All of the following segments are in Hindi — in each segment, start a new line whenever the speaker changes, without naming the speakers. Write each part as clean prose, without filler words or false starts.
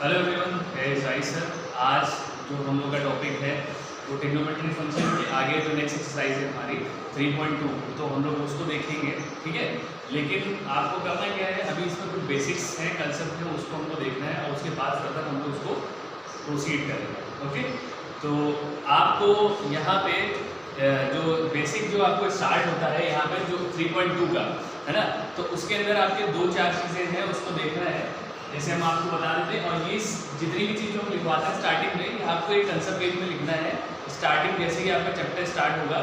Hello everyone, Sai sir. आज जो हम लोग का टॉपिक है वो ट्रिग्नोमेट्री फंक्शन के आगे जो नेक्स्ट एक्सरसाइज है हमारी 3.2, तो हम लोग उसको देखेंगे। ठीक है, लेकिन आपको करना क्या है, अभी इसमें कुछ बेसिक्स हैं, कंसेप्ट है, उसको हमको देखना है और उसके बाद फर्दर हम लोग उसको प्रोसीड करेंगे। ओके, तो आपको यहाँ पे जो बेसिक जो आपको स्टार्ट होता है यहाँ पे जो 3.2 का है ना, तो उसके अंदर आपके 2-4 चीज़ें हैं, उसको देखना है। जैसे हम आपको बता देते हैं, और ये जितनी भी चीज़ हम लिखवाते हैं स्टार्टिंग में, ये आपको एक कंसेप्ट पेज में लिखना है। स्टार्टिंग जैसे ही आपका चैप्टर स्टार्ट होगा,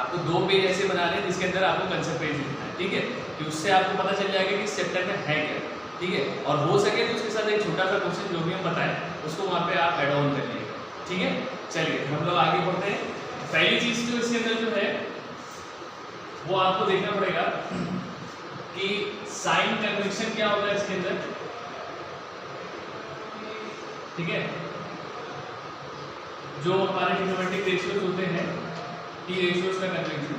आपको 2 पेज ऐसे बनाने हैं जिसके अंदर आपको कंसेप्ट पेज लिखना है। ठीक है, कि उससे आपको पता चल जाएगा कि इस चैप्टर में है क्या। ठीक है, और हो सके तो उसके साथ एक छोटा सा क्वेश्चन जो भी हम बताएं उसको वहाँ पे आप एड ऑन कर लीजिएगा। ठीक है, चलिए हम लोग आगे बढ़ते हैं। पहली चीज़ जो इसके अंदर जो है वो आपको देखना पड़ेगा कि साइन कन्वेंशन क्या होता है इसके अंदर। ठीक है, जो हमारे ट्रिग्नोमेट्रिक रेशियोज होते हैं, टी रेशियोज का कन्वेंशन।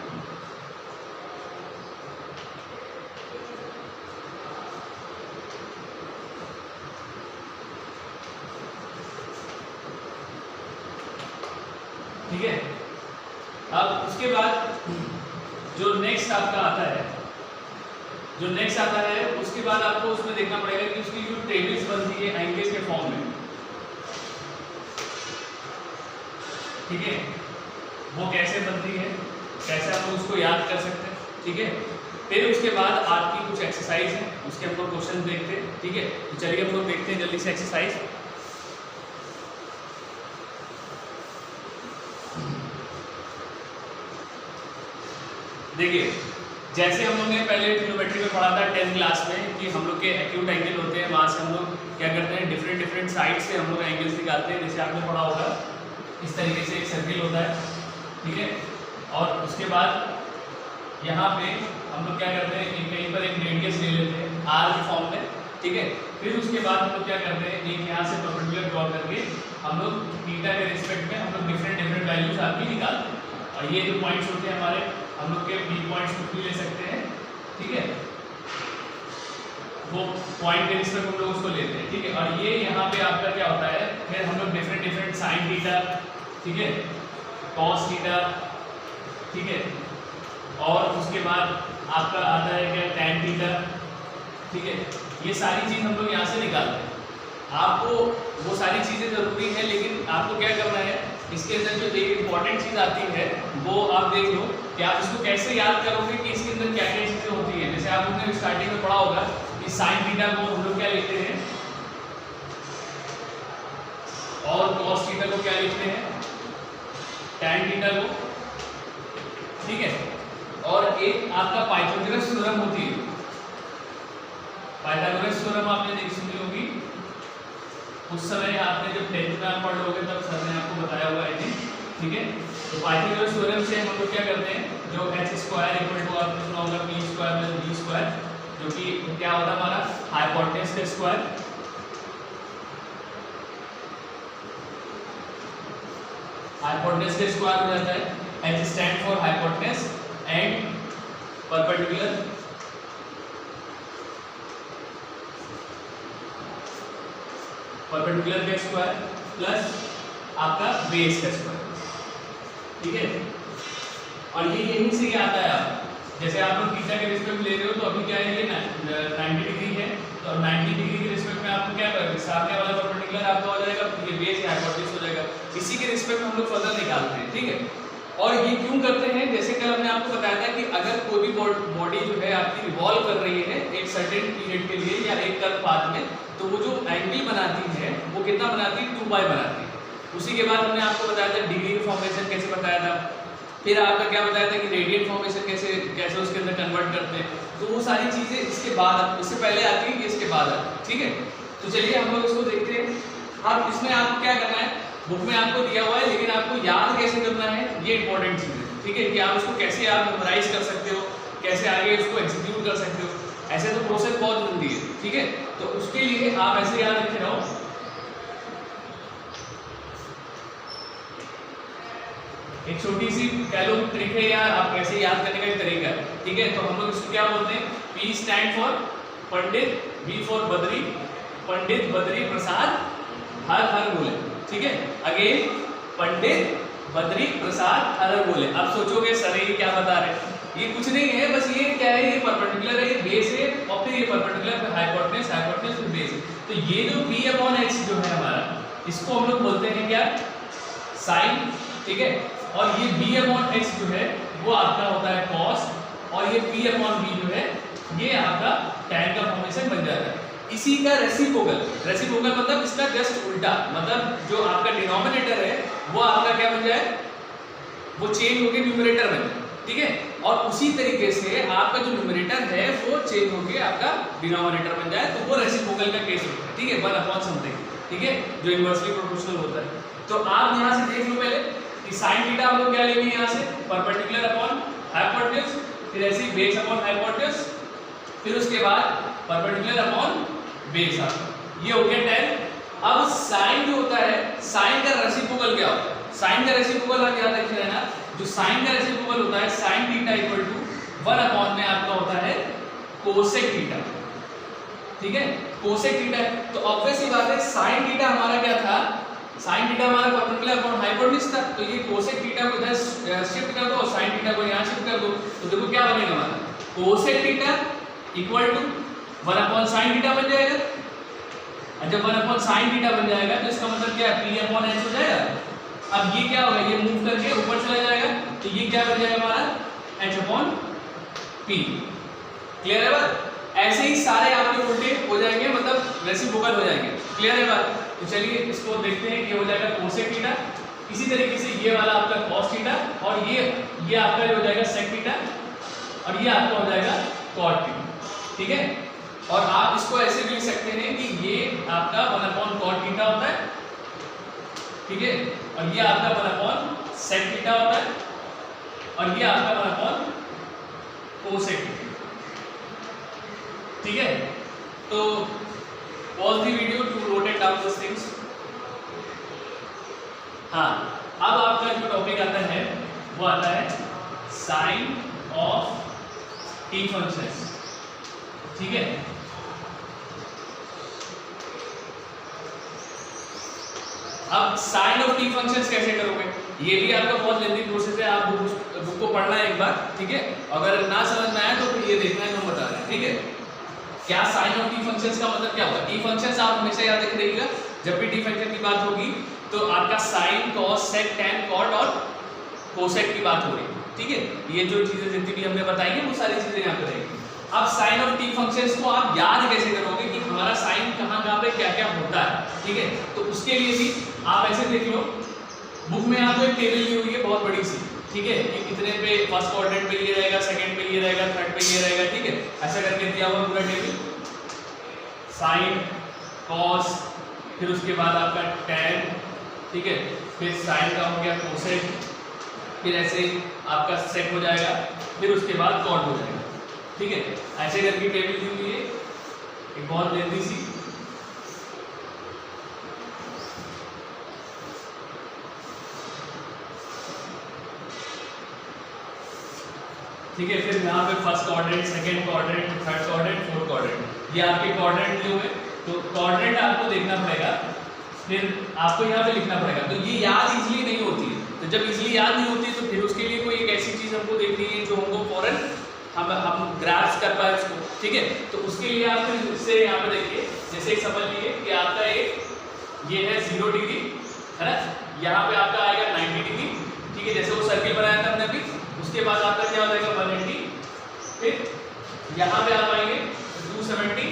ठीक है, अब उसके बाद जो नेक्स्ट आपका आता है, उसके बाद आपको उसमें देखना पड़ेगा कि उसकी जो टेबल्स बनती है एंगल्स के फॉर्म में। ठीक है, वो कैसे बनती है, कैसे हम उसको याद कर सकते हैं। ठीक है, फिर उसके बाद आपकी कुछ एक्सरसाइज है, उसके हम लोग क्वेश्चन देखते हैं। ठीक है, तो चलिए हम लोग देखते हैं जल्दी से एक्सरसाइज। देखिए, जैसे हम लोग ने पहले ट्रिग्नोमेट्री में पढ़ा था 10th क्लास में कि हम लोग के एक्यूट एंगल होते हैं, वहाँ से हम लोग क्या करते हैं, डिफरेंट साइड से हम लोग एंगल्स निकालते हैं। जैसे आपने पढ़ा होगा इस तरीके से एक सर्किल होता है। ठीक है, और उसके बाद यहाँ पे हम लोग क्या करते हैं, कहीं पर एक रेडियस ले लेते हैं आर के फॉर्म में। ठीक है, फिर उसके बाद हम लोग क्या करते हैं, एक यहाँ से परपेंडिकुलर ड्रॉ करके हम लोग थीटा के रिस्पेक्ट में हम लोग डिफरेंट वैल्यूज आपकी निकालते हैं। और ये जो पॉइंट्स होते हैं हमारे, हम लोग के बी पॉइंट्स कुछ भी ले सकते हैं। ठीक है, वो पॉइंट के रिस्पेक्ट हम लोग उसको लेते हैं। ठीक है, और ये यहाँ पे आपका क्या होता है, फिर हम लोग डिफरेंट साइन थीटा, ठीक है, कॉस थीटा, ठीक है, और उसके बाद आपका आता है क्या, टैन थीटा। ठीक है, ये सारी चीज़ हम लोग यहाँ से निकालते हैं। आपको वो सारी चीज़ें ज़रूरी है, लेकिन आपको क्या करना है, इसके अंदर जो एक इम्पॉर्टेंट चीज़ आती है वो आप देख लो कि आप इसको कैसे याद करोगे कि इसके अंदर क्या क्या चीज़ें होती हैं। जैसे आप लोगों ने स्टार्टिंग में पढ़ा होगा कि साइन थीटा को हम लोग क्या लिखते हैं और कॉस थीटा को क्या लिखते हैं, टैन थीटा को। ठीक है, और एक आपका पाइथागोरस थ्योरम होती है। पाइथागोरस थ्योरम आपने देखी सुनी होगी, उस समय आपने जब 10th में आप पढ़ लोगे तब सर ने आपको बताया होगा आई थिंक। ठीक है, तो पाइथागोरस थ्योरम से हम लोग क्या करते हैं, जो h स्क्वायर इक्वल टू आपने सुना होगा p square plus b square, जो कि क्या होता है हमारा हाइपोटेन्यूज का स्क्वायर। हाइपोटेन्यूज का स्क्वायर हो जाता है, h stand for hypotenuse and perpendicular. Perpendicular का स्क्वायर प्लस आपका बेस का स्क्वायर। ठीक है, और ये यहीं से क्या आता है, आप जैसे आप लोग थीटा के रिस्पेक्ट में ले रहे हो, तो अभी क्या है, ये 90 डिग्री है, तो 90 डिग्री के रिस्पेक्ट में आपको क्या करेंगे, सामने वाला परपेंडिकुलर आपका हो जाएगा, ये बेस है, हाइपोटेन्यूज हो जाएगा। इसी के रिस्पेक्ट में हम लोग फर्दर निकालते हैं। ठीक है, और ये क्यों करते हैं, जैसे कल हमने आपको बताया था कि अगर कोई भी बॉडी जो है आपकी रिवॉल्व कर रही है एक सर्टेन पीरियड के लिए या एक कर्व पाथ में, तो वो जो एंगल बनाती है वो कितना बनाती है, 2 पाई बनाती है। उसी के बाद हमने आपको बताया था डिग्री फॉर्मेशन कैसे बताया था, फिर आपका क्या बताया था कि रेडियन फॉर्मेशन कैसे उसके अंदर कन्वर्ट करते हैं। तो वो सारी चीज़ें इसके बाद, इससे पहले आती है, इसके बाद आती है। ठीक है, तो चलिए हम लोग इसको देखते हैं। अब इसमें आपको क्या करना है, बुक में आपको दिया हुआ है, लेकिन आपको याद कैसे करना है ये इंपॉर्टेंट चीज़ है। ठीक है, कि आप उसको कैसे आप मेमोराइज कर सकते हो, कैसे आगे उसको एग्जीक्यूट कर सकते हो। ऐसे तो प्रोसेस बहुत जल्दी है। ठीक है, तो उसके लिए आप ऐसे याद रखे रहो। एक छोटी सी कह लो ट्रिक है, या आप कैसे याद करने का एक तरीका है। ठीक है, तो हम लोग इसको क्या बोलते हैं, P stand for Pandit, B for Badri, Pandit Badri Prasad हर हर बोले। ठीक है, अगेन पंडित बद्री प्रसाद हर हर बोले। अब सोचोगे सर ये क्या बता रहे हैं, ये कुछ नहीं है, बस ये क्या है, ये परपेंडिकुलर है, ये बेस है, और फिर ये परपेंडिकुलर फिर हाइपोटेनस, हाइपोटेनस फिर बेस। तो ये जो p अपॉन x जो है हमारा, इसको हम लोग बोलते हैं क्या, साइन। ठीक है, और ये b अपॉन x जो है वो आपका होता है cos, और ये p अपॉन b जो है ये आपका tan का फॉर्मेशन बन जाता है। इसी का रेसिप्रोकल, रेसिप्रोकल मतलब इसका जस्ट उल्टा, मतलब जो आपका डिनोमिनेटर है वो आपका क्या बन जाए, वो चेंज होकर न्यूमरेटर बन जाए। ठीक है, और उसी तरीके से आपका जो न्यूमरेटर है वो चेंज होकर आपका डिनोमिनेटर बन जाए, तो वो रेसिप्रोकल का केस होता है। ठीक है, 1 अपॉन समथिंग। ठीक है, जो इनवर्सली प्रोपोर्शनल होता है। तो आप यहाँ से देख लो पहले कि साइन थीटा हम लोग क्या लेंगे, यहाँ से परपेंडिकुलर अपॉन हाइपोटेन्यूज, फिर ऐसे बेस अपॉन हाइपोटेन्यूज, फिर उसके बाद परपेंडिकुलर अपॉन बेस आपका, ये हो गया tan। अब साइन जो होता है, साइन का रेसिप्रोकल क्या होता है, साइन का रेसिप्रोकल आप याद रखे रहना, जो साइन का रेसिप्रोकल होता है sine theta equal to 1 upon में आपका होता है कोसेक थीटा। ठीक है, कोसेक थीटा। तो ऑब्वियस सी बात है साइन थीटा हमारा क्या था, साइन थीटा हमारा परपेंडिकुलर अपॉन हाइपोटेन्यूज था, तो ये कोसेक थीटा को इधर शिफ्ट कर दो और साइन थीटा को यहाँ शिफ्ट कर दो, तो देखो क्या बनेगा हमारा, cosec theta equal to 1 upon sine theta बन जाएगा। और जब 1 अपॉन साइन थीटा बन जाएगा तो इसका मतलब क्या है, p अपॉन h हो जाएगा। अब ये क्या होगा, ये मूव करके ऊपर चला जाएगा, तो ये क्या बन जाएगा हमारा, h अपॉन p। क्लियर है बात, ऐसे ही सारे आपके उल्टे हो जाएंगे, मतलब रेसिप्रोकल हो जाएंगे। क्लियर है बात। तो चलिए इसको देखते हैं, ये हो जाएगा कोसेक थीटा, इसी तरीके से ये वाला आपका कॉस थीटा, और ये आपका जो हो जाएगा सेक थीटा, और ये आपका हो जाएगा कॉट थीटा। ठीक है, और आप इसको ऐसे भी लिख सकते हैं कि ये आपका 1 अपॉन कॉट थीटा होता है। ठीक है, और ये आपका 1 अपॉन सेक थीटा होता है, और ये आपका 1 अपॉन कोसेक थीटा। ठीक है, तो pause the video to note it down this things. हाँ, अब आपका जो टॉपिक आता है वो आता है साइन ऑफ टी फंक्शंस। ठीक है, अब साइन ऑफ टी फंक्शंस कैसे करोगे, ये भी आपका बहुत लेंथी प्रोसेस है, आप बुक को पढ़ना है एक बार। ठीक है, अगर ना समझ में आए तो फिर ये देखना है, हम बता रहे हैं। ठीक है, क्या साइन ऑफ टी फंक्शंस का मतलब क्या होगा, टी फंक्शंस आप हमेशा याद रख रखिएगा, जब भी टी फंक्शन की बात होगी तो आपका साइन, कॉस, सेक, टैन, कॉट और कोसेक की बात हो रही है। ठीक है, ये जो चीजें जितनी भी हमने बताई है वो सारी चीजें यहाँ पे रहेंगी। अब साइन ऑफ टी फंक्शंस को आप याद कैसे करोगे कि हमारा साइन कहाँ पे क्या क्या होता है। ठीक है, तो उसके लिए भी आप ऐसे देख लो, बुक में आपको एक टेबल दी हुई है बहुत बड़ी सी। ठीक है, कि कितने पे फर्स्ट क्वाड्रेंट पे ये रहेगा, सेकंड पे ये रहेगा, थर्ड पे ये रहेगा। ठीक है, ऐसा करके दिया हुआ पूरा टेबल, साइन, कॉस, फिर उसके बाद आपका टैन। ठीक है, फिर साइन का हो गया कोसेक, फिर ऐसे ही आपका सेक हो जाएगा, फिर उसके बाद कॉट हो जाएगा। ठीक है, ऐसे करके टेबल दी हुई है एक बहुत लेंथी सी। ठीक है, फिर यहाँ पे first quadrant, second quadrant, third quadrant, fourth quadrant, ये आपके क्वाड्रेंट दिए हुए, तो क्वाड्रेंट आपको देखना पड़ेगा, फिर आपको यहाँ पे लिखना पड़ेगा। तो ये याद इजीली नहीं होती है, तो जब इजीली याद नहीं होती तो फिर उसके लिए कोई एक ऐसी चीज हमको देखनी है जो हमको फौरन हम ग्रास्प कर पाए उसको। ठीक है, तो उसके लिए आप फिर इससे यहाँ पे देखिए, जैसे एक समझ लीजिए कि आपका एक ये है 0 डिग्री है ना, यहाँ पे आपका आएगा 90 डिग्री। ठीक है, जैसे वो सर्किल बनाया था हमने अभी, उसके बाद आपका क्या हो जाएगा 180, फिर यहाँ पे आप आएंगे 270,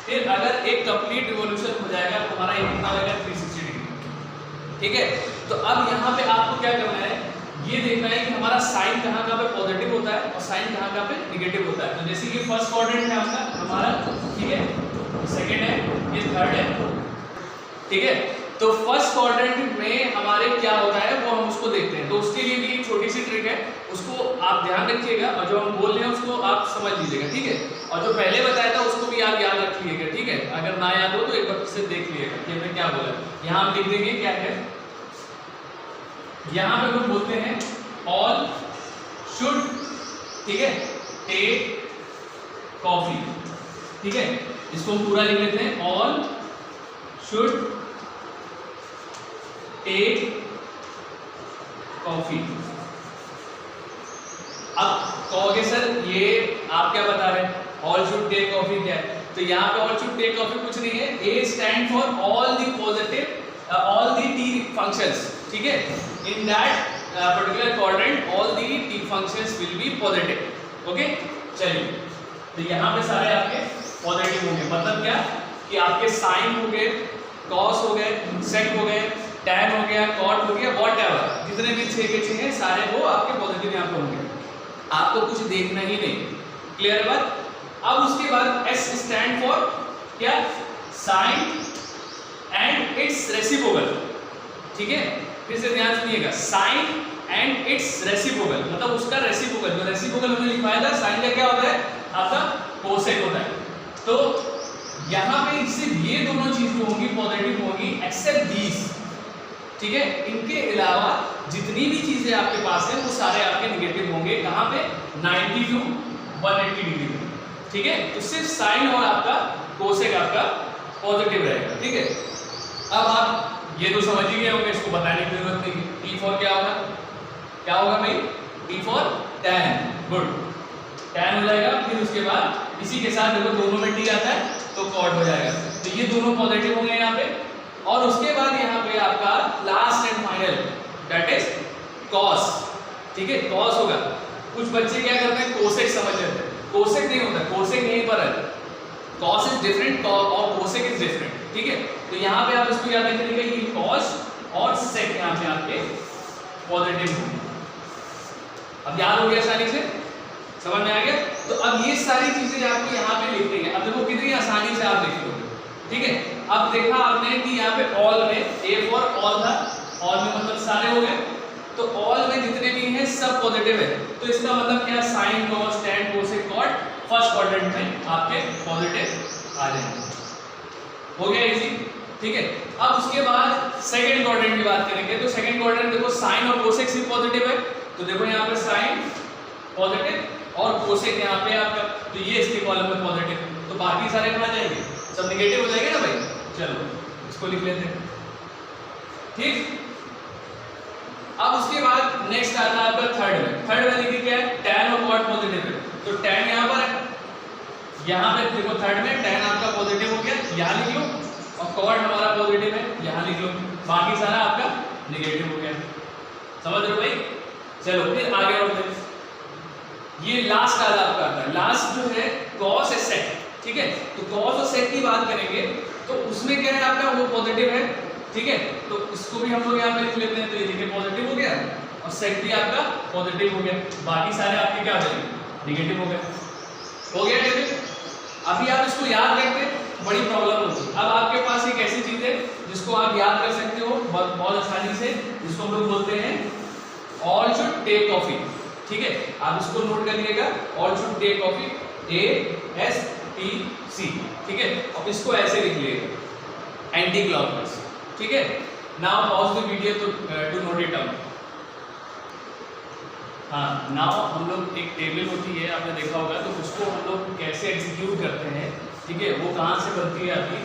फिर अगर एक कंप्लीट रिवॉल्यूशन हो जाएगा तो हमारा ये कितना हो जाएगा 360 डिग्री। ठीक है, तो अब यहाँ पे आपको क्या करना है, ये देखना है कि हमारा साइन कहाँ पे पॉजिटिव होता है और साइन कहाँ पे नेगेटिव होता है। तो जैसे कि फर्स्ट क्वाड्रेंट है आपका हमारा, ठीक है, सेकंड है, ये थर्ड है। ठीक है, तो फर्स्ट क्वाड्रेंट में हमारे क्या होता है वो हम उसको देखते हैं। तो उसके लिए भी एक छोटी सी ट्रिक है, उसको आप ध्यान रखिएगा और जो हम बोल रहे हैं उसको आप समझ लीजिएगा। ठीक है, और जो पहले बताया था उसको भी आप याद रखिएगा। ठीक है, अगर ना याद हो तो एक बार से देख लीजिएगा कि हमने क्या बोला। यहाँ हम लिख देंगे क्या है, यहाँ पे हम बोलते हैं ऑल शुड, ठीक है, टेक कॉफी। ठीक है, इसको हम पूरा लिख लेते हैं, ऑल शुड टेक कॉफी। अब कहोगे सर ये आप क्या बता रहे हैं, ऑल शुड टेक कॉफी क्या है? तो यहाँ पे ऑल शुड टेक कॉफी कुछ नहीं है, A stand for all the positive all the T functions, ठीक है, in that particular quadrant all the T functions will be positive, okay? चलिए, तो यहाँ पे सारे आपके पॉजिटिव होंगे, मतलब क्या कि आपके साइन हो गए, कॉस हो गए, सेक हो गए, टैन हो गया, कॉट हो गया, व्हाटएवर, जितने भी 6 के 6 हैं सारे वो आपके पॉजिटिव यहाँ पे होंगे, आपको कुछ देखना ही नहीं, क्लियर है बात? अब उसके बाद S स्टैंड फॉर क्या, साइन एंड इट्स रेसिप्रोकल, ठीक है, फिर से ध्यान सुनिएगा, साइन एंड इट्स रेसिप्रोकल, मतलब उसका रेसिप्रोकल, जो रेसिप्रोकल हमने लिखवाया था, साइन का क्या होता है आपका कोसेक होता है। तो यहाँ पे सिर्फ ये दोनों चीज जो होंगी पॉजिटिव होंगी, एक्सेप्ट दीज, ठीक है, इनके अलावा जितनी भी चीजें आपके पास है वो सारे आपके निगेटिव होंगे, कहाँ पे 90 टू 180 डिग्री में, ठीक है, तो सिर्फ साइन और आपका कोसेक आपका पॉजिटिव रहेगा, ठीक है। अब आप ये तो समझ ही गए होंगे, इसको बताने की जरूरत नहीं, T फॉर क्या होगा, क्या होगा भाई, T for tan, good, tan हो जाएगा, फिर उसके बाद इसी के साथ देखो दोनों में T आता है तो कॉट हो जाएगा, तो ये दोनों पॉजिटिव होंगे यहाँ पे, और उसके बाद यहाँ पे आपका last and final that is cos, ठीक है, कॉस होगा। कुछ बच्चे क्या करते हैं कोसेक समझ लेते हैं, कोसेक नहीं होता, कोसेक यहीं पर है, कॉस इज डिफरेंट और कोसेक इज डिफरेंट, ठीक है, तो यहाँ पे आप इसको याद रखिएगा, ये कॉस और सेक यहाँ पे आपके पॉजिटिव होंगे। अब याद हो गया आसानी से, समझ में आ गया? तो अब ये सारी चीजें आपको यहाँ पे लिखनी है, अब देखो कितनी आसानी से आप लिख लोगे, ठीक है। अब देखा आपने कि यहाँ पे ऑल में ए फॉर ऑल था, ऑल में मतलब सारे हो गए, तो ऑल में जितने भी हैं सब पॉजिटिव है, तो इसका मतलब क्या, sine cos tan cosec cot first quadrant में आपके पॉजिटिव आ जाएंगे, हो गया इजी, ठीक है। अब उसके बाद सेकंड क्वाड्रेंट की बात करेंगे, तो सेकंड क्वाड्रेंट देखो साइन और कोसेक सिर्फ पॉजिटिव है, तो देखो यहाँ पे साइन पॉजिटिव और कोसेक यहाँ पे आपका, तो ये इसके कॉलम में पॉजिटिव, तो बाकी सारे कहाँ जाएंगे, सब नेगेटिव हो जाएंगे ना भाई। चलो इसको लिख लेते हैं, ठीक। अब उसके बाद नेक्स्ट आता है आपका थर्ड में देखिए क्या है, टैन और कॉट पॉजिटिव है, तो टैन यहाँ पर है, यहाँ पे देखो थर्ड में टैन आपका पॉजिटिव हो गया, यहाँ लिख लो, और कॉट हमारा पॉजिटिव है, यहाँ लिख लो, बाकी सारा आपका नेगेटिव हो गया, समझ रहे हो भाई। चलो फिर आगे बढ़ते हैं, ये लास्ट वाला आपका आता है, लास्ट जो है कॉस और सेक, ठीक है, तो कॉस और सेक की बात करेंगे तो उसमें क्या है आपका, वो पॉजिटिव है, ठीक है, तो इसको भी हम लोग यहाँ पे लिख लेते हैं, तो ये देखिए पॉजिटिव हो गया और सेक भी आपका पॉजिटिव हो गया, बाकी सारे आपके क्या हो जाएंगे, नेगेटिव हो गया टेबल। अभी आप इसको याद रखते बड़ी प्रॉब्लम होती है, अब आपके पास एक ऐसी चीज है जिसको आप याद कर सकते हो बहुत आसानी से, जिसको हम लोग बोलते हैं ऑल शुड टेक कॉफी, ठीक है, आप इसको नोट करिएगा, all should take coffee, ASTC, ठीक है, अब इसको ऐसे लिख लीजिएगा एंटी क्लॉकवाइज, ठीक है। Now pause the video to note it down. हाँ, नाउ हम लोग एक टेबल होती है, आपने देखा होगा, तो उसको हम लोग कैसे एग्जीक्यूट करते हैं, ठीक है, वो कहाँ से बनती है आपकी,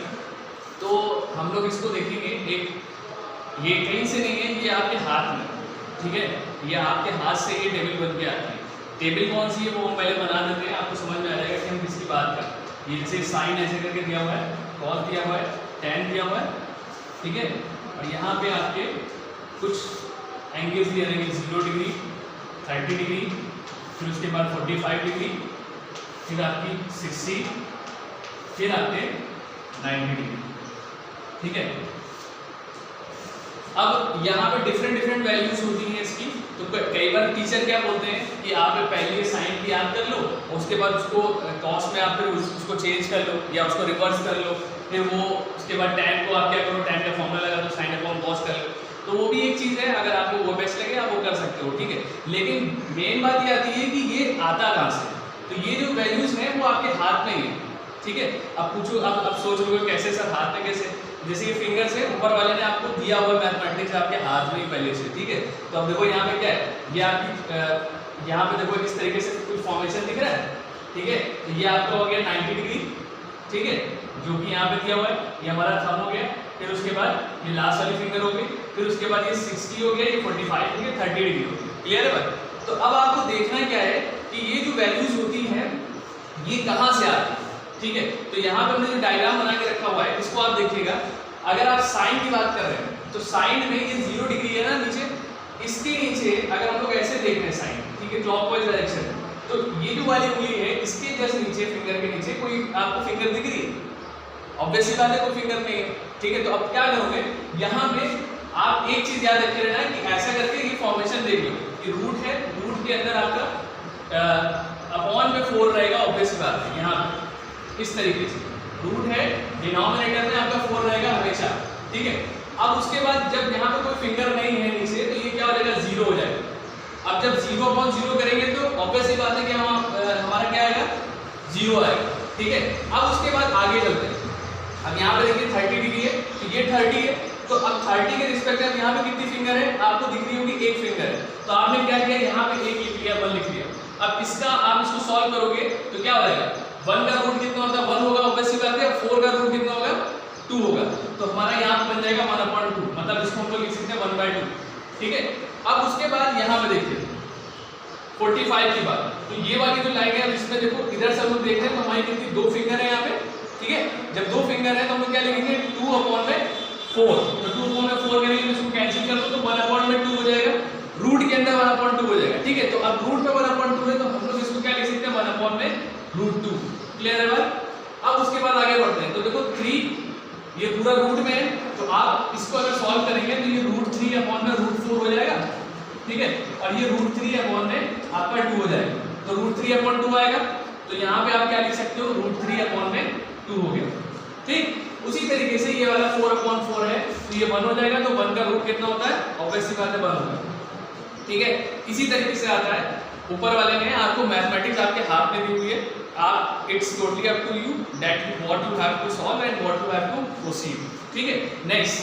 तो हम लोग इसको देखेंगे, एक ये कहीं से नहीं है, ये आपके हाथ में, ठीक है, ये आपके हाथ से ये टेबल बन के आती है। टेबल कौन सी है वो हम पहले बना देते हैं, आपको समझ में आ जाएगा कि हम किसकी बात कर, ये जैसे साइन ऐसे करके दिया हुआ है, कॉस दिया हुआ है, टैन दिया हुआ है, ठीक है, और यहाँ पे आपके कुछ एंगल्स दिए रहेंगे, 0 डिग्री, 30 डिग्री, फिर उसके बाद 45 डिग्री, फिर आपकी 60, फिर आपके 90 डिग्री, ठीक है। अब यहाँ पे डिफरेंट वैल्यूज होती हैं इसकी, तो कई बार टीचर क्या बोलते हैं कि आप पहले साइन की याद कर लो, उसके बाद उसको कॉस में आप फिर उसको चेंज कर लो या उसको रिवर्स कर लो, फिर वो उसके बाद टैन को आप क्या करो, टैन का फॉर्मूला लगा दो, साइन अपॉन कॉस कर लो, तो वो भी एक चीज़ है, अगर आपको वो बेस्ट लगे आप वो कर सकते हो, ठीक है। लेकिन मेन बात ये आती है कि ये आता कहाँ से, तो ये जो वैल्यूज हैं वो आपके हाथ में ही है, ठीक है। अब पूछो, अब सोच लो कैसे सर, हाथ में कैसे, जैसे ये फिंगर्स है, ऊपर वाले ने आपको दिया हुआ मैथमेटिक्स आपके हाथ में ही पहले से, ठीक है। तो अब देखो यहाँ पे क्या है, ये आपकी यहाँ पे देखो किस तरीके से कुछ फॉर्मेशन दिख रहा है, ठीक है, तो ये आपका हो गया 90 डिग्री, ठीक है, जो कि यहाँ पे दिया हुआ है, ये हमारा थंब हो गया, फिर उसके बाद ये लास्ट वाली फिंगर हो गई, फिर उसके बाद ये 60 हो गया, ये 45 हो गया, 30 डिग्री हो गया। क्लियर है बात? तो अब आपको देखना क्या है कि ये जो वैल्यूज होती हैं ये कहाँ से आती है, ठीक है। तो यहाँ पे हमने जो डायग्राम बना के रखा हुआ है इसको आप देखिएगा। अगर आप साइन की बात कर रहे हैं तो साइन में ये 0 डिग्री है ना नीचे, इसके नीचे अगर हम लोग ऐसे देख रहे हैं साइन, ठीक है, क्लॉकवाइज डायरेक्शन, तो ये जो वाली उंगली है इसके जस्ट नीचे फिंगर के नीचे कोई आपको फिंगर दिख रही है? ऑब्वियसली बात है कोई फिंगर नहीं है, ठीक है। तो अब क्या करोगे, यहाँ पे आप एक चीज याद रखे रहना कि ऐसा करके ये फॉर्मेशन देख लो कि रूट है, रूट के अंदर आपका अपॉन में 4 रहेगा, ऑब्वियसली बात है। यहाँ इस तरीके से रूट है, डिनोमिनेटर में आपका 4 रहेगा हमेशा, ठीक है। अब उसके बाद जब यहाँ पे कोई फिंगर नहीं है नीचे तो ये क्या हो जाएगा, 0 हो जाएगा। अब जब 0/0 करेंगे तो ऑब्वियसली बात है कि हमारा क्या आएगा, 0 आएगा, ठीक है। अब उसके बाद आगे चलते हैं। अब यहाँ पे देखिए 30 डिग्री है, तो ये 30 है, तो अब 30 के रिस्पेक्ट में यहाँ पे कितनी फिंगर है आपको दिख रही होगी, एक फिंगर है। तो आपने क्या किया, यहाँ पे 1 लिख लिया, 1 लिख लिया। अब इसका आप इसको सॉल्व करोगे तो क्या हो जाएगा, 1 का रूट कितना होता है, 1 होगा, ऑब्वियसली बात है। 4 का रूट कितना होगा, 2 होगा, तो हमारा यहाँ पे बन जाएगा 1/2, मतलब इसको हम लोग लिख सकते हैं 1/2, ठीक है। अब उसके बाद यहाँ पे देखिए 45 की बात, तो ये वाली जो लाइन है इसमें देखो इधर से हम लोग देख रहे हैं तो हमारी कितनी 2 फिंगर है यहाँ पे, ठीक है। जब 2 फिंगर है तो हम लोग क्या लिखेंगे, 2/4, तो 2/4 करेंगे तो इसको कैंसिल कर दो तो 1/2 हो जाएगा, रूट के अंदर 1/2 हो जाएगा, ठीक है। तो अब रूट में 1/2 है तो हम लोग इसको क्या लिख सकते हैं, 1/√2। क्लियर है बात? अब उसके बाद आगे बढ़ते हैं। तो देखो 3 ये पूरा रूट में है, तो आप इसको अगर सॉल्व करेंगे तो ये √3/√4 हो जाएगा, ठीक है। और ये √3 में आपका 2 हो जाएगा, तो √3/2 आएगा। तो यहाँ पे आप क्या लिख सकते हो, √3/2 हो गया, ठीक। उसी तरीके से ये वाला 4/4 है, तो ये 1 हो जाएगा, तो 1 का रूट कितना होता है, ऑब्वियसली बात है 1 होगा, ठीक है। इसी तरीके से आता है ऊपर वाले में, आपको मैथमेटिक्स आपके हाथ में दी हुई है, आप it's totally up to you that what you have to solve and what you have to proceed, ठीक है। नेक्स्ट,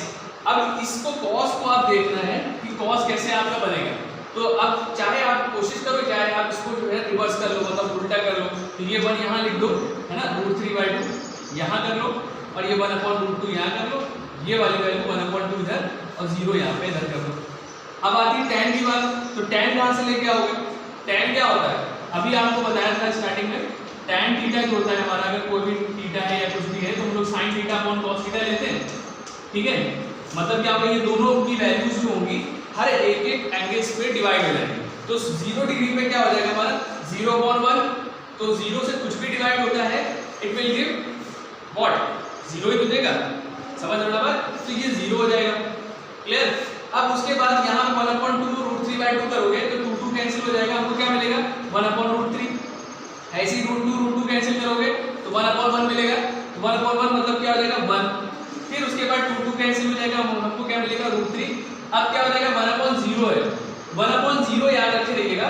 अब इसको कॉस को आप देखना है कि कॉस कैसे आपका बनेगा। तो अब चाहे आप कोशिश करो, चाहे आप इसको जो है रिवर्स कर लो, मतलब उल्टा कर लो, तो ये 1 यहाँ लिख दो, है ना, √3/2 यहाँ कर लो, और ये 1/√2 यहाँ कर लो, ये वाली वैल्यू 1/2 इधर और 0 यहाँ पे इधर कर लो। अब आती है tan की बात, तो tan कहाँ से लेके आओगे, tan क्या होता है, अभी आपको बताया था स्टार्टिंग में, tan थीटा जो होता है हमारा, अगर कोई भी थीटा है या कुछ भी है तो हम लोग sin θ/cos θ लेते हैं, ठीक है। मतलब क्या होगा, ये दोनों की वैल्यूज जो होंगी हर एक एंगल्स पे डिवाइड हो जाएंगे। तो 0 डिग्री पे क्या हो जाएगा हमारा 0/1, तो 0 से कुछ भी डिवाइड होता है इट विल गिव व्हाट, 0 ही तो देगा, समझ रहे हो बात? तो ये 0 हो जाएगा, क्लियर। अब उसके बाद यहाँ 1/2 √3/2 करोगे तो 2 कैंसिल हो जाएगा, हमको क्या मिलेगा 1/√3। ऐसे ही √2 कैंसिल करोगे तो 1/1 मिलेगा, तो 1/1 मतलब क्या हो जाएगा 1। फिर उसके बाद 2 कैंसिल हो जाएगा, हमको क्या मिलेगा √3। अब क्या हो जाएगा 1/0 है, 1/0 याद रखे रहिएगा,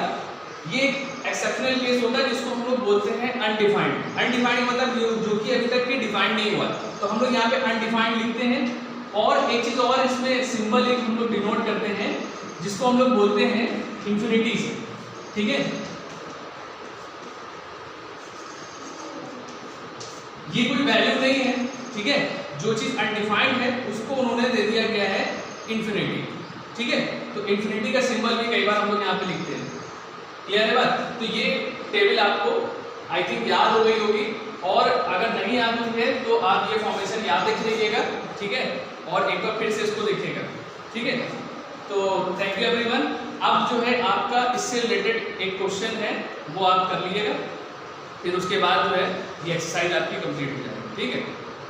ये एक्सेप्शनल केस होता है जिसको हम लोग बोलते हैं अनडिफाइंड। अनडिफाइंड मतलब जो कि अभी तक के डिफाइंड नहीं हुआ, तो हम लोग यहाँ पे अनडिफाइंड लिखते हैं। और एक चीज और इसमें सिंबल एक हम लोग डिनोट करते हैं जिसको हम लोग बोलते हैं इंफिनिटी से, ठीक है। ये कोई वैल्यू नहीं है, ठीक है, जो चीज अनडिफाइंड है उसको उन्होंने दे दिया गया है इंफिनिटी, ठीक है। तो इंफिनिटी का सिंबल भी कई बार हम लोग यहाँ पे लिखते हैं, क्लियर है बात? तो ये टेबल आपको आई थिंक याद हो गई होगी, और अगर नहीं याद हुई है तो आप ये फॉर्मेशन याद रख लीजिएगा, ठीक है, और एक बार फिर से इसको देखिएगा, ठीक है। तो थैंक यू एवरीवन। अब जो है आपका इससे रिलेटेड एक क्वेश्चन है वो आप कर लीजिएगा, फिर उसके बाद जो है ये एक्सरसाइज आपकी कंप्लीट हो जाएगी, ठीक है।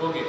ओके।